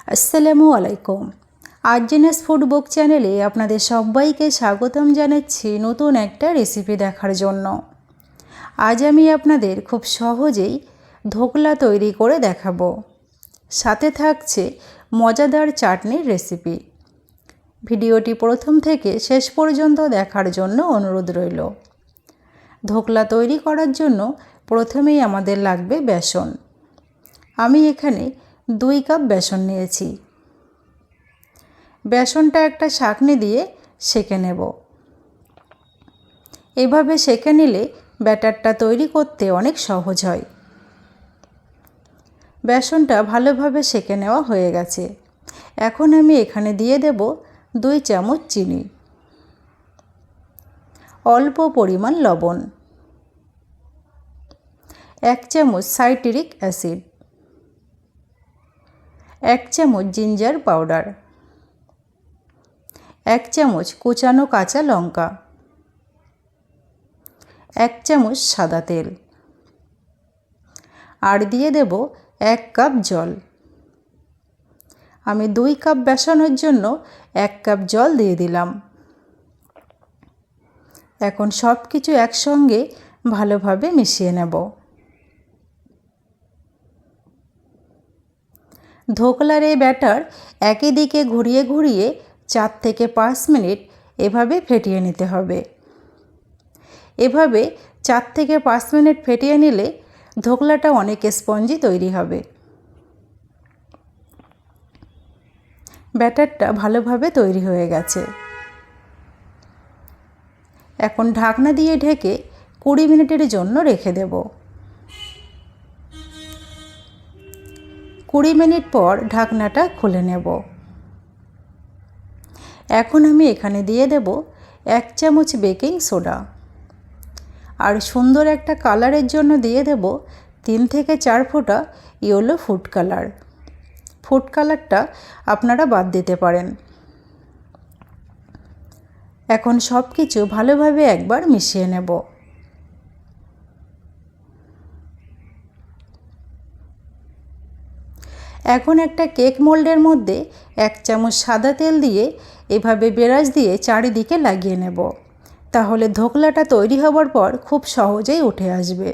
আসসালামু আলাইকুম। আরজেনাস ফুড বুক চ্যানেলে আপনাদের সবাইকে স্বাগতম জানাচ্ছি নতুন একটা রেসিপি দেখার জন্য। আজ আমি আপনাদের খুব সহজেই ধোকলা তৈরি করে দেখাবো। সাথে থাকছে মজাদার চাটনির রেসিপি। ভিডিওটি প্রথম থেকে শেষ পর্যন্ত দেখার জন্য অনুরোধ রইল। ধোকলা তৈরি করার জন্য প্রথমেই আমাদের লাগবে বেসন। আমি এখানে 2 কাপ বেসন নিয়েছি। বেসনটা একটা ছাঁকনি দিয়ে সেঁকে নেব। এভাবে সেঁকে নিলে ব্যাটারটা তৈরি করতে অনেক সহজ হয়। বেসনটা ভালোভাবে সেঁকে নেওয়া হয়ে গেছে। এখন আমি এখানে দিয়ে দেব 2 চামচ চিনি, অল্প পরিমাণ লবণ, 1 চামচ সাইট্রিক অ্যাসিড, 1 চামচ জিঞ্জার পাউডার, 1 চামচ কুচানো কাঁচা লঙ্কা, 1 চামচ সাদা তেল, আর দিয়ে দেব 1 কাপ জল। আমি 2 কাপ বেসনের জন্য 1 কাপ জল দিয়ে দিলাম। এখন সব কিছু একসঙ্গে ভালোভাবে মিশিয়ে নেব। ধোকলার এই ব্যাটার একই দিকে ঘুরিয়ে ঘুরিয়ে 4 থেকে 5 মিনিট এভাবে ফেটিয়ে নিতে হবে। এভাবে 4 থেকে 5 মিনিট ফেটিয়ে নিলে ধোকলাটা অনেক স্পঞ্জি তৈরি হবে। ব্যাটারটা ভালোভাবে তৈরি হয়ে গেছে। এখন ঢাকনা দিয়ে ঢেকে 20 মিনিটের জন্য রেখে দেব। 20 মিনিট পর ঢাকনাটা খুলে নেব। এখন আমি এখানে দিয়ে দেব 1 চামচ বেকিং সোডা, আর সুন্দর একটা কালারের জন্য দিয়ে দেব 3 থেকে 4 ফোঁটা ইয়েলো ফুড কালার। ফুড কালারটা আপনারা বাদ দিতে পারেন। এখন সব কিছু ভালোভাবে একবার মিশিয়ে নেব। এখন একটা কেক মোল্ডের মধ্যে 1 চামচ সাদা তেল দিয়ে এভাবে ব্রাশ দিয়ে চারিদিকে লাগিয়ে নেব। তাহলে ধোকলাটা তৈরি হবার পর খুব সহজেই উঠে আসবে।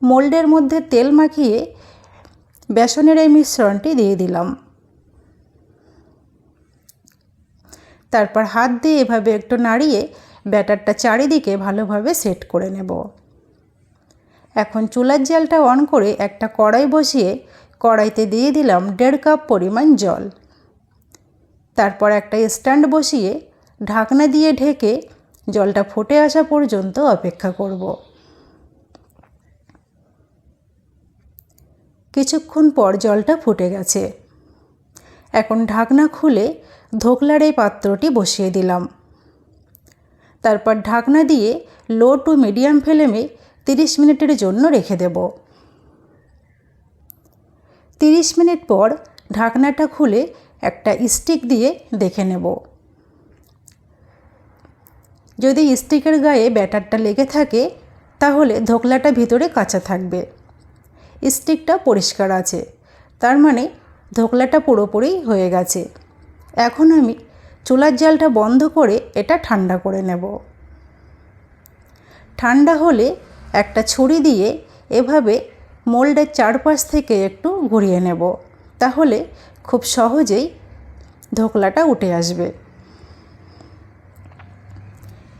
মোল্ডের মধ্যে তেল মাখিয়ে বেসনের এই মিশ্রণটি দিয়ে দিলাম। তারপর হাত দিয়ে এভাবে একটু নাড়িয়ে ব্যাটারটা চারিদিকে ভালোভাবে সেট করে নেব। এখন চুলার জালটা অন করে একটা কড়াই বসিয়ে কড়াইতে দিয়ে দিলাম 1.5 কাপ পরিমাণ জল। তারপর একটা স্ট্যান্ড বসিয়ে ঢাকনা দিয়ে ঢেকে জলটা ফুটে আসা পর্যন্ত অপেক্ষা করব। কিছুক্ষণ পর জলটা ফুটে গেছে। এখন ঢাকনা খুলে ধোকলার এই পাত্রটি বসিয়ে দিলাম। তারপর ঢাকনা দিয়ে লো টু মিডিয়াম ফ্লেমে 30 মিনিটের জন্য রেখে দেব। 30 মিনিট পর ঢাকনাটা খুলে একটা স্টিক দিয়ে দেখে নেব। যদি স্টিকের গায়ে ব্যাটারটা লেগে থাকে তাহলে ধোকলাটা ভিতরে কাঁচা থাকবে। স্টিকটা পরিষ্কার আছে, তার মানে ধোকলাটা পুরোপুরি হয়ে গেছে। এখন আমি চুলার জালটা বন্ধ করে এটা ঠান্ডা করে নেব। ঠান্ডা হলে একটা ছুরি দিয়ে এভাবে মোল্ডের চারপাশ থেকে একটু ঘুরিয়ে নেব। তাহলে খুব সহজেই ধোকলাটা উঠে আসবে।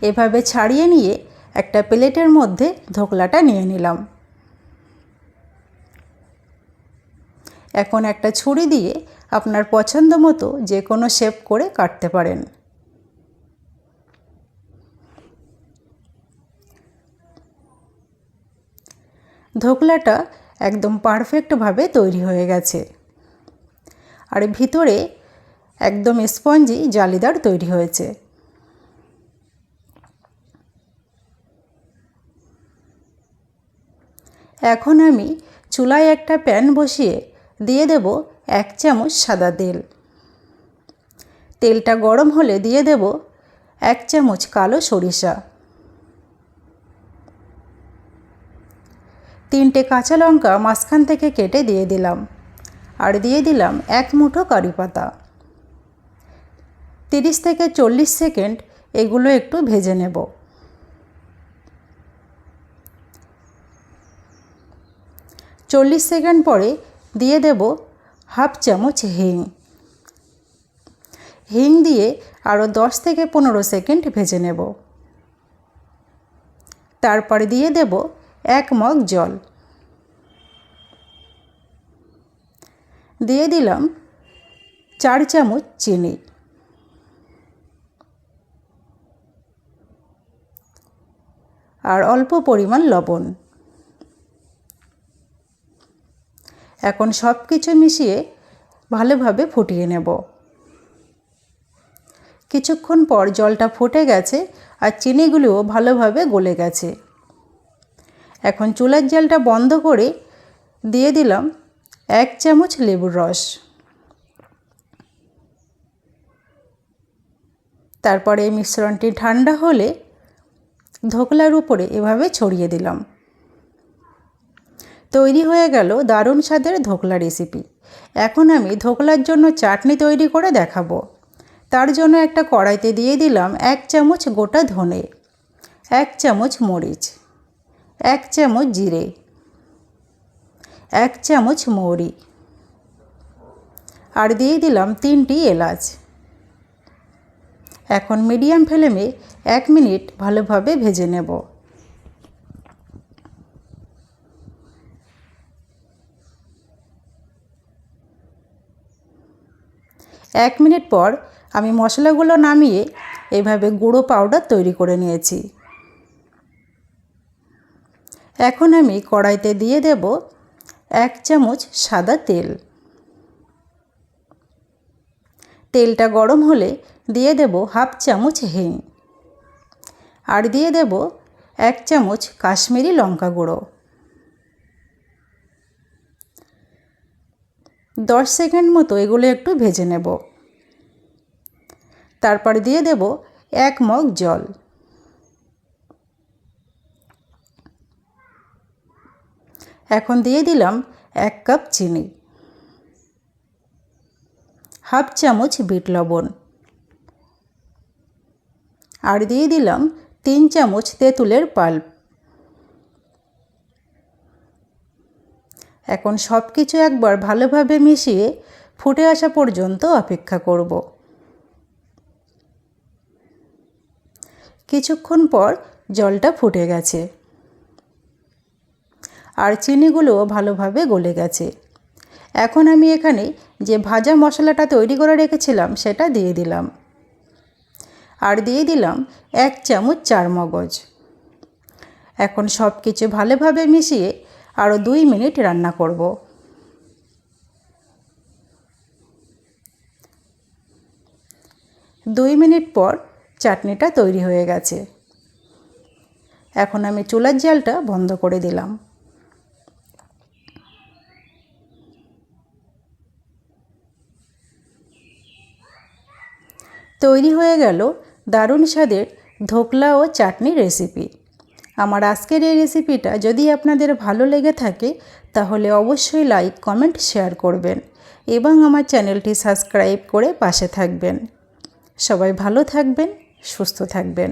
এভাবে ছাড়িয়ে নিয়ে একটা প্লেটের মধ্যে ধোকলাটা নিয়ে নিলাম। এখন একটা ছুরি দিয়ে আপনার পছন্দ মতো যে কোনো শেপ করে কাটতে পারেন। ধোকলাটা একদম পারফেক্টভাবে তৈরি হয়ে গেছে, আর ভিতরে একদম স্পঞ্জি জালিদার তৈরি হয়েছে। এখন আমি চুলায় একটা প্যান বসিয়ে দিয়ে দেব 1 চামচ সাদা তেল। তেলটা গরম হলে দিয়ে দেব 1 চামচ কালো সরিষা, 3টে কাঁচা লঙ্কা মাঝখান থেকে কেটে দিয়ে দিলাম, আর দিয়ে দিলাম 1 মুঠো কারি পাতা। 30 থেকে 40 সেকেন্ড এগুলো একটু ভেজে নেব। চল্লিশ সেকেন্ড পরে দিয়ে দেব হাফ চামচ হিং। হিং দিয়ে আরও 10 থেকে 15 সেকেন্ড ভেজে নেব। তারপরে দিয়ে দেব 1 মগ জল। দিয়ে দিলাম 4 চামচ চিনি। আর অল্প পরিমাণ লবণ। এখন সব কিছু মিশিয়ে ভালোভাবে ফুটিয়ে নেব। কিছুক্ষণ পর জলটা ফুটে গেছে আর চিনিগুলোও ভালোভাবে গলে গেছে। এখন চুলার জালটা বন্ধ করে দিয়ে দিলাম 1 চামচ লেবুর রস। তারপরে এই মিশ্রণটি ঠান্ডা হলে ধোকলার উপরে এভাবে ছড়িয়ে দিলাম। তৈরি হয়ে গেল দারুণ স্বাদের ধোকলা রেসিপি। এখন আমি ধোকলার জন্য চাটনি তৈরি করে দেখাবো। তার জন্য একটা কড়াইতে দিয়ে দিলাম 1 চামচ গোটা ধনে, 1 চামচ মরিচ, 1 চামচ জিরে, 1 চামচ মৌরি আর দিয়ে দিলাম 3টি এলাচ। এখন মিডিয়াম ফ্লেমে 1 মিনিট ভালোভাবে ভেজে নেব। এক মিনিট পর আমি মশলাগুলো নামিয়ে এভাবে গুঁড়ো পাউডার তৈরি করে নিয়েছি। এখন আমি কড়াইতে দিয়ে দেব 1 চামচ সাদা তেল। তেলটা গরম হলে দিয়ে দেব হাফ চামচ হিং আর দিয়ে দেব 1 চামচ কাশ্মীরি লঙ্কা গুঁড়ো। 10 সেকেন্ড মতো এগুলো একটু ভেজে নেব। তারপরে দিয়ে দেব 1 মগ জল। এখন দিয়ে দিলাম 1 কাপ চিনি, হাফ চামচ বিট লবণ আর দিয়ে দিলাম 3 চামচ তেঁতুলের পাল্প। এখন সব কিছু একবার ভালোভাবে মিশিয়ে ফুটে আসা পর্যন্ত অপেক্ষা করব। কিছুক্ষণ পর জলটা ফুটে গেছে আর চিনিগুলোও ভালোভাবে গলে গেছে। এখন আমি এখানে যে ভাজা মশলাটা তৈরি করে রেখেছিলাম সেটা দিয়ে দিলাম আর দিয়ে দিলাম 1 চামচ চারমগজ। এখন সব কিছু ভালোভাবে মিশিয়ে আরও 2 মিনিট রান্না করব। দুই মিনিট পর চাটনিটা তৈরি হয়ে গেছে। এখন আমি চুলার জালটা বন্ধ করে দিলাম। তৈরি হয়ে গেল দারুণ স্বাদের ধোকলা ও চাটনি রেসিপি। আমার আজকের এই রেসিপিটা যদি আপনাদের ভালো লেগে থাকে তাহলে অবশ্যই লাইক, কমেন্ট, শেয়ার করবেন এবং আমার চ্যানেলটি সাবস্ক্রাইব করে পাশে থাকবেন। সবাই ভালো থাকবেন, সুস্থ থাকবেন।